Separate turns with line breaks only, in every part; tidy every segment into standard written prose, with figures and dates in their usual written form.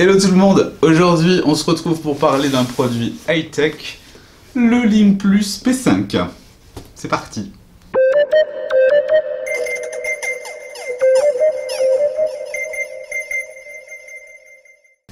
Hello tout le monde, aujourd'hui on se retrouve pour parler d'un produit high-tech, le Link Plus P5. C'est parti.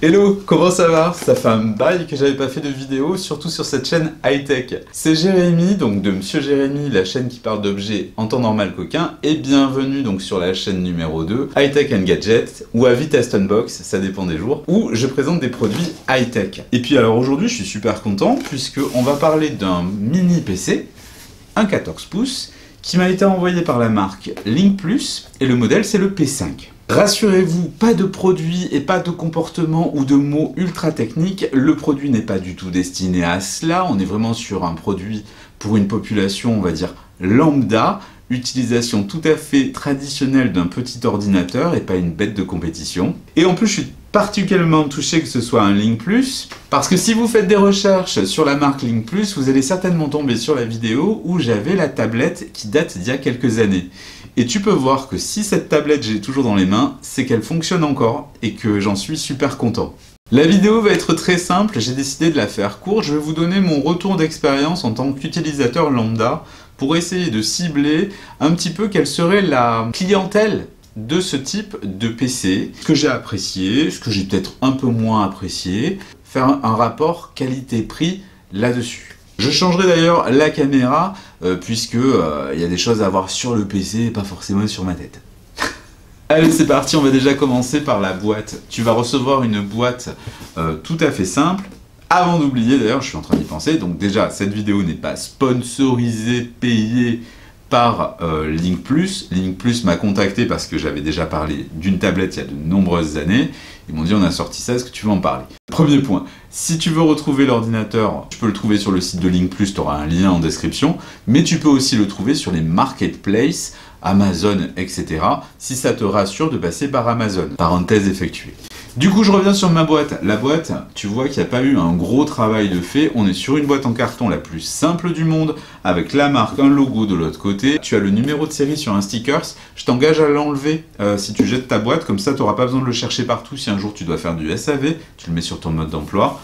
Hello, comment ça va? Ça fait un bail que j'avais pas fait de vidéo, surtout sur cette chaîne high-tech. C'est Jérémy, donc de Monsieur Jérémy, la chaîne qui parle d'objets en temps normal qu'aucun, et bienvenue donc sur la chaîne numéro 2, High-Tech and Gadgets, ou à vitesse unbox, ça dépend des jours, où je présente des produits high-tech. Et puis alors aujourd'hui je suis super content, puisqu'on va parler d'un mini PC, un 14 pouces, qui m'a été envoyé par la marque Link Plus, et le modèle c'est le P5. Rassurez-vous, pas de produit et pas de comportement ou de mots ultra techniques, le produit n'est pas du tout destiné à cela, on est vraiment sur un produit pour une population, on va dire, lambda, utilisation tout à fait traditionnelle d'un petit ordinateur et pas une bête de compétition. Et en plus, je suis particulièrement touché que ce soit un Link Plus, parce que si vous faites des recherches sur la marque Link Plus, vous allez certainement tomber sur la vidéo où j'avais la tablette qui date d'il y a quelques années. Et tu peux voir que si cette tablette j'ai toujours dans les mains, c'est qu'elle fonctionne encore et que j'en suis super content. La vidéo va être très simple, j'ai décidé de la faire courte, je vais vous donner mon retour d'expérience en tant qu'utilisateur lambda pour essayer de cibler un petit peu quelle serait la clientèle de ce type de PC, ce que j'ai apprécié, ce que j'ai peut-être un peu moins apprécié, faire un rapport qualité-prix là-dessus. Je changerai d'ailleurs la caméra puisque y a des choses à voir sur le PC et pas forcément sur ma tête. Allez, c'est parti, on va déjà commencer par la boîte. Tu vas recevoir une boîte tout à fait simple. Avant d'oublier, d'ailleurs, je suis en train d'y penser, donc déjà, cette vidéo n'est pas sponsorisée, payée par Link Plus. Link Plus m'a contacté parce que j'avais déjà parlé d'une tablette il y a de nombreuses années. Ils m'ont dit on a sorti ça, est-ce que tu veux en parler? Premier point, si tu veux retrouver l'ordinateur, tu peux le trouver sur le site de Link Plus, tu auras un lien en description, mais tu peux aussi le trouver sur les marketplaces, Amazon, etc. si ça te rassure de passer par Amazon. Parenthèse effectuée. Du coup, je reviens sur ma boîte. La boîte, tu vois qu'il n'y a pas eu un gros travail de fait. On est sur une boîte en carton la plus simple du monde, avec la marque, un logo de l'autre côté. Tu as le numéro de série sur un sticker. Je t'engage à l'enlever si tu jettes ta boîte. Comme ça, tu n'auras pas besoin de le chercher partout. Si un jour tu dois faire du SAV, tu le mets sur ton mode d'emploi.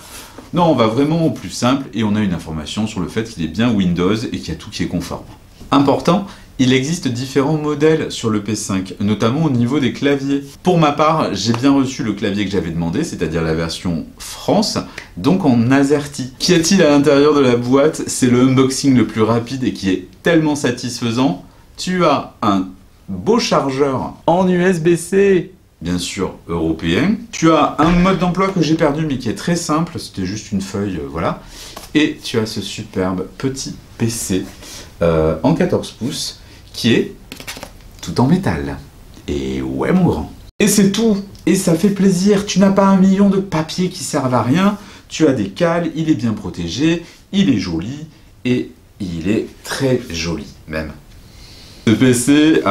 Non, on va vraiment au plus simple et on a une information sur le fait qu'il est bien Windows et qu'il y a tout qui est conforme. Important, il existe différents modèles sur le P5, notamment au niveau des claviers. Pour ma part, j'ai bien reçu le clavier que j'avais demandé, c'est-à-dire la version France, donc en AZERTY. Qu'y a-t-il à l'intérieur de la boîte? C'est le unboxing le plus rapide et qui est tellement satisfaisant. Tu as un beau chargeur en USB-C, bien sûr européen. Tu as un mode d'emploi que j'ai perdu mais qui est très simple, c'était juste une feuille, voilà. Et tu as ce superbe petit PC en 14 pouces qui est tout en métal. Et ouais mon grand. Et c'est tout. Et ça fait plaisir. Tu n'as pas 1 million de papiers qui servent à rien. Tu as des cales, il est bien protégé, il est joli et il est très joli même. Ce PC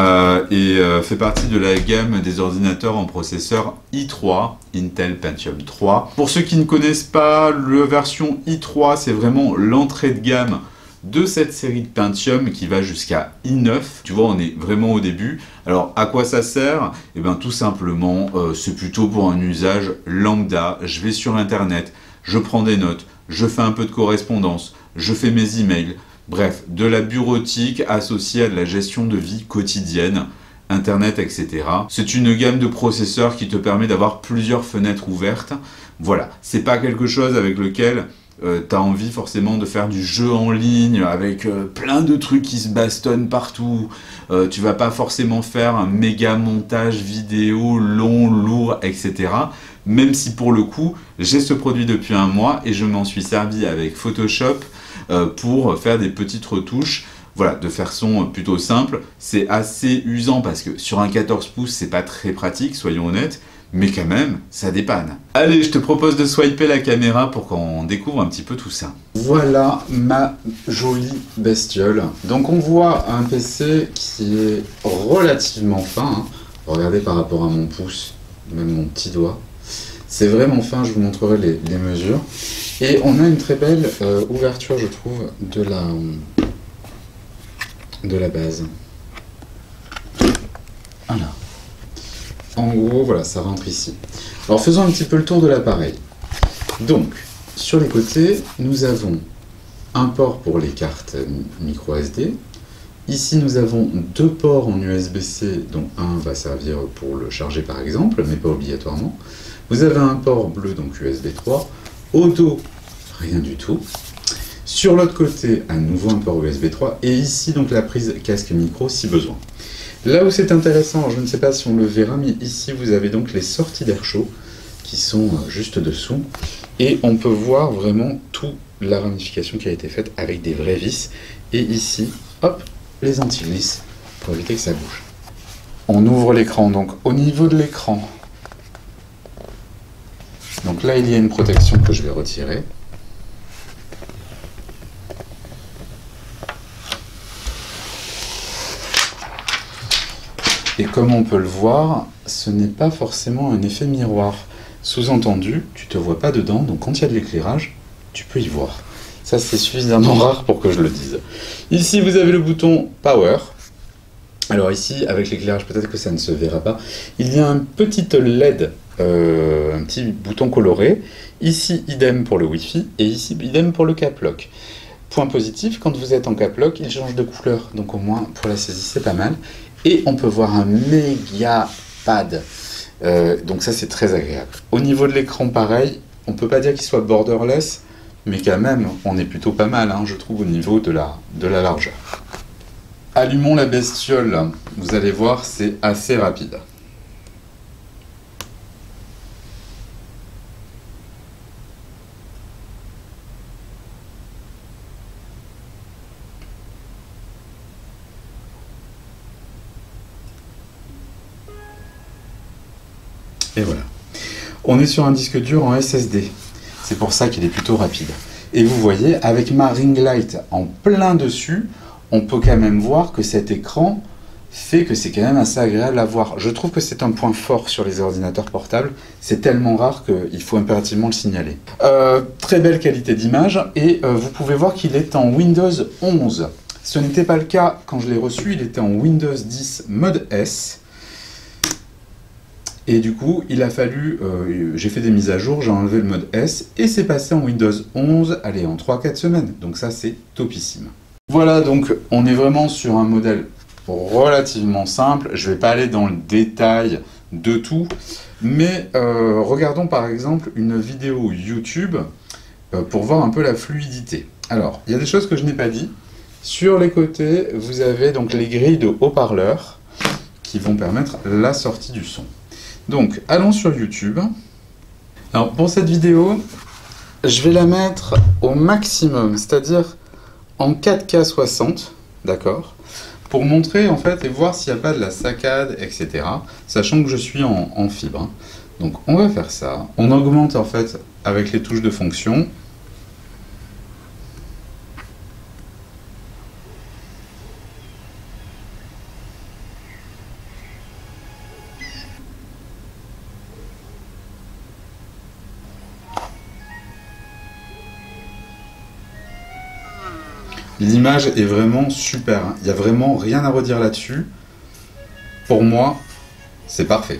fait partie de la gamme des ordinateurs en processeur i3, Intel Pentium 3. Pour ceux qui ne connaissent pas, la version i3, c'est vraiment l'entrée de gamme de cette série de Pentium qui va jusqu'à i9. Tu vois, on est vraiment au début. Alors, à quoi ça sert? Eh bien, tout simplement, c'est plutôt pour un usage lambda. Je vais sur Internet, je prends des notes, je fais un peu de correspondance, je fais mes emails. Bref, de la bureautique associée à de la gestion de vie quotidienne, Internet, etc. C'est une gamme de processeurs qui te permet d'avoir plusieurs fenêtres ouvertes. Voilà, c'est pas quelque chose avec lequel tu as envie forcément de faire du jeu en ligne avec plein de trucs qui se bastonnent partout. Tu vas pas forcément faire un méga montage vidéo long, lourd, etc. Même si pour le coup, j'ai ce produit depuis 1 mois et je m'en suis servi avec Photoshop pour faire des petites retouches. Voilà, de façon plutôt simple. C'est assez usant parce que sur un 14 pouces, c'est pas très pratique, soyons honnêtes. Mais quand même, ça dépanne. Allez, je te propose de swiper la caméra pour qu'on découvre un petit peu tout ça. Voilà ma jolie bestiole. Donc on voit un PC qui est relativement fin. Hein. Regardez par rapport à mon pouce, même mon petit doigt. C'est vraiment fin, je vous montrerai les mesures. Et on a une très belle ouverture, je trouve, de la base. Voilà. En gros, voilà, ça rentre ici. Alors faisons un petit peu le tour de l'appareil. Donc, sur les côtés, nous avons un port pour les cartes micro SD. Ici, nous avons deux ports en USB-C, dont un va servir pour le charger par exemple, mais pas obligatoirement. Vous avez un port bleu, donc USB 3. Au dos, rien du tout. Sur l'autre côté, à nouveau un port USB 3. Et ici, donc la prise casque micro si besoin. Là où c'est intéressant, alors je ne sais pas si on le verra, mais ici, vous avez donc les sorties d'air chaud qui sont juste dessous. Et on peut voir vraiment toute la ramification qui a été faite avec des vraies vis. Et ici, hop, les anti-glisse pour éviter que ça bouge. On ouvre l'écran, donc au niveau de l'écran, donc là il y a une protection que je vais retirer. Et comme on peut le voir, ce n'est pas forcément un effet miroir. Sous-entendu, tu ne te vois pas dedans, donc quand il y a de l'éclairage, tu peux y voir. Ça c'est suffisamment rare pour que je le dise. Ici vous avez le bouton Power. Alors ici, avec l'éclairage, peut-être que ça ne se verra pas. Il y a un petit LED, un petit bouton coloré. Ici, idem pour le Wi-Fi, et ici, idem pour le Cap Lock. Point positif, quand vous êtes en Cap Lock, il change de couleur. Donc au moins, pour la saisie, c'est pas mal. Et on peut voir un méga pad. Donc ça, c'est très agréable. Au niveau de l'écran, pareil, on peut pas dire qu'il soit borderless, mais quand même, on est plutôt pas mal, hein, je trouve, au niveau de la largeur. Allumons la bestiole, vous allez voir, c'est assez rapide. Et voilà. On est sur un disque dur en SSD. C'est pour ça qu'il est plutôt rapide. Et vous voyez, avec ma ring light en plein dessus, on peut quand même voir que cet écran fait que c'est quand même assez agréable à voir. Je trouve que c'est un point fort sur les ordinateurs portables. C'est tellement rare qu'il faut impérativement le signaler. Très belle qualité d'image et vous pouvez voir qu'il est en Windows 11. Ce n'était pas le cas quand je l'ai reçu, il était en Windows 10 mode S. Et du coup, il a fallu, j'ai fait des mises à jour, j'ai enlevé le mode S et c'est passé en Windows 11, allez, en 3-4 semaines. Donc ça, c'est topissime. Voilà, donc on est vraiment sur un modèle relativement simple. Je ne vais pas aller dans le détail de tout, mais regardons par exemple une vidéo YouTube pour voir un peu la fluidité. Alors, il y a des choses que je n'ai pas dit. Sur les côtés, vous avez donc les grilles de haut-parleurs qui vont permettre la sortie du son. Donc, allons sur YouTube. Alors, pour cette vidéo, je vais la mettre au maximum, c'est-à-dire en 4K 60, d'accord, pour montrer en fait et voir s'il n'y a pas de la saccade, etc. Sachant que je suis en fibre. Hein. Donc, on va faire ça. On augmente en fait avec les touches de fonction. L'image est vraiment super, hein. Il n'y a vraiment rien à redire là-dessus. Pour moi, c'est parfait.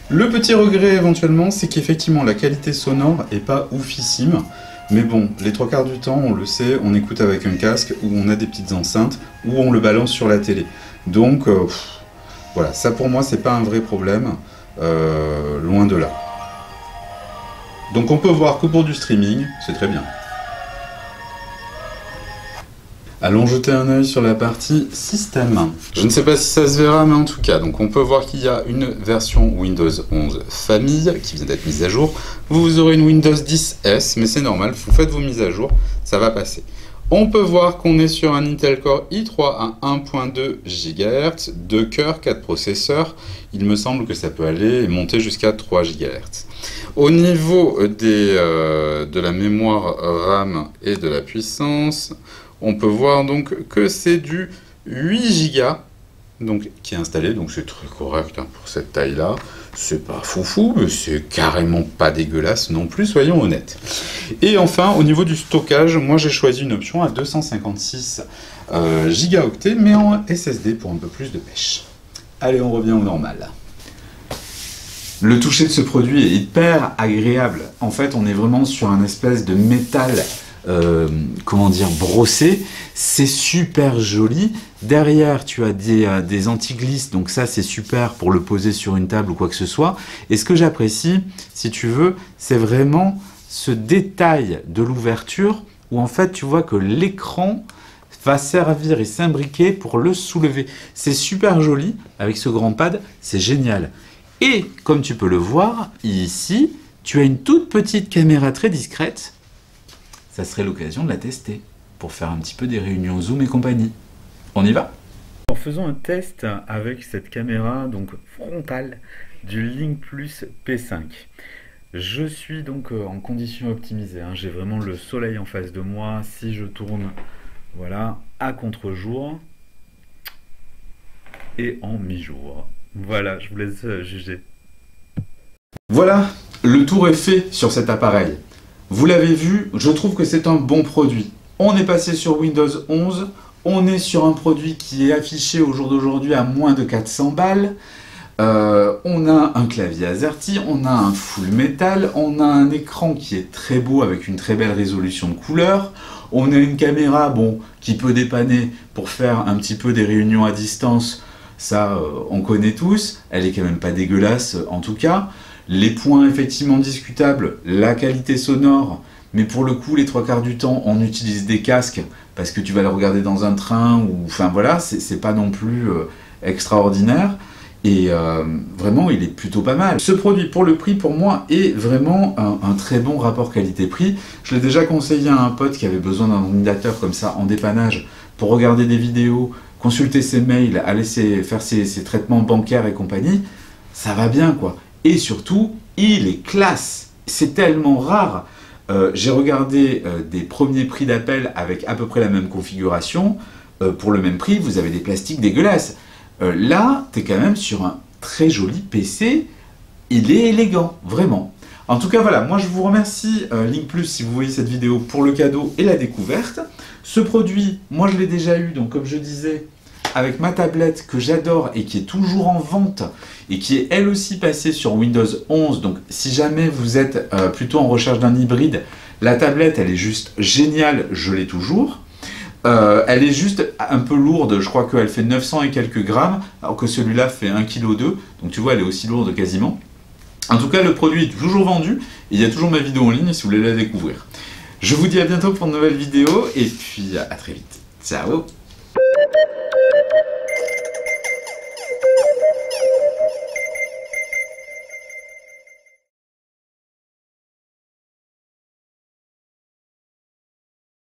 Le petit regret éventuellement, c'est qu'effectivement la qualité sonore est pas oufissime. Mais bon, les 3/4 du temps, on le sait, on écoute avec un casque, ou on a des petites enceintes, ou on le balance sur la télé. Donc, voilà, ça pour moi, c'est pas un vrai problème, loin de là. Donc on peut voir que pour du streaming, c'est très bien. Allons jeter un œil sur la partie système. Je ne sais pas si ça se verra, mais en tout cas, donc on peut voir qu'il y a une version Windows 11 famille qui vient d'être mise à jour. Vous aurez une Windows 10 S, mais c'est normal, vous faites vos mises à jour, ça va passer. On peut voir qu'on est sur un Intel Core i3 à 1.2 GHz, 2 cœurs, 4 processeurs. Il me semble que ça peut aller et monter jusqu'à 3 GHz. Au niveau de la mémoire RAM et de la puissance, on peut voir donc que c'est du 8 Go donc, qui est installé, donc c'est très correct hein, pour cette taille-là. C'est pas foufou, mais c'est carrément pas dégueulasse non plus, soyons honnêtes. Et enfin, au niveau du stockage, moi j'ai choisi une option à 256 gigaoctets, mais en SSD pour un peu plus de pêche. Allez, on revient au normal. Le toucher de ce produit est hyper agréable. En fait, on est vraiment sur un espèce de métal, comment dire, brossé. C'est super joli. Derrière, tu as des anti-glisses, donc ça, c'est super pour le poser sur une table ou quoi que ce soit. Et ce que j'apprécie, si tu veux, c'est vraiment ce détail de l'ouverture où en fait, tu vois que l'écran va servir et s'imbriquer pour le soulever. C'est super joli avec ce grand pad, c'est génial. Et comme tu peux le voir, ici, tu as une toute petite caméra très discrète. Ça serait l'occasion de la tester pour faire un petit peu des réunions Zoom et compagnie. On y va? En faisant un test avec cette caméra donc frontale du Link Plus P5. Je suis donc en conditions optimisées, hein. J'ai vraiment le soleil en face de moi. Si je tourne, voilà, à contre-jour et en mi-jour. Voilà, je vous laisse juger. Voilà, le tour est fait sur cet appareil. Vous l'avez vu, je trouve que c'est un bon produit. On est passé sur Windows 11, on est sur un produit qui est affiché au jour d'aujourd'hui à moins de 400 balles. On a un clavier AZERTY, on a un full metal, on a un écran qui est très beau avec une très belle résolution de couleurs. On a une caméra qui peut dépanner pour faire un petit peu des réunions à distance. Ça, on connaît tous. Elle est quand même pas dégueulasse en tout cas. Les points effectivement discutables, la qualité sonore. Mais pour le coup, les 3/4 du temps, on utilise des casques parce que tu vas le regarder dans un train ou... Enfin voilà, c'est pas non plus extraordinaire. Et vraiment, il est plutôt pas mal. Ce produit, pour le prix, pour moi, est vraiment un très bon rapport qualité-prix. Je l'ai déjà conseillé à un pote qui avait besoin d'un ordinateur comme ça, en dépannage, pour regarder des vidéos, consulter ses mails, aller faire ses traitements bancaires et compagnie. Ça va bien, quoi. Et surtout, il est classe. C'est tellement rare. J'ai regardé des premiers prix d'appel avec à peu près la même configuration. Pour le même prix, vous avez des plastiques dégueulasses. Là, tu es quand même sur un très joli PC, il est élégant, vraiment. En tout cas, voilà, moi je vous remercie Link Plus si vous voyez cette vidéo pour le cadeau et la découverte. Ce produit, moi je l'ai déjà eu, donc comme je disais, avec ma tablette que j'adore et qui est toujours en vente et qui est elle aussi passée sur Windows 11. Donc si jamais vous êtes plutôt en recherche d'un hybride, la tablette elle est juste géniale, je l'ai toujours. Elle est juste un peu lourde, je crois qu'elle fait 900 et quelques grammes, alors que celui-là fait 1,2 kg, donc tu vois, elle est aussi lourde quasiment. En tout cas, le produit est toujours vendu, et il y a toujours ma vidéo en ligne si vous voulez la découvrir. Je vous dis à bientôt pour une nouvelle vidéo, et puis à très vite. Ciao!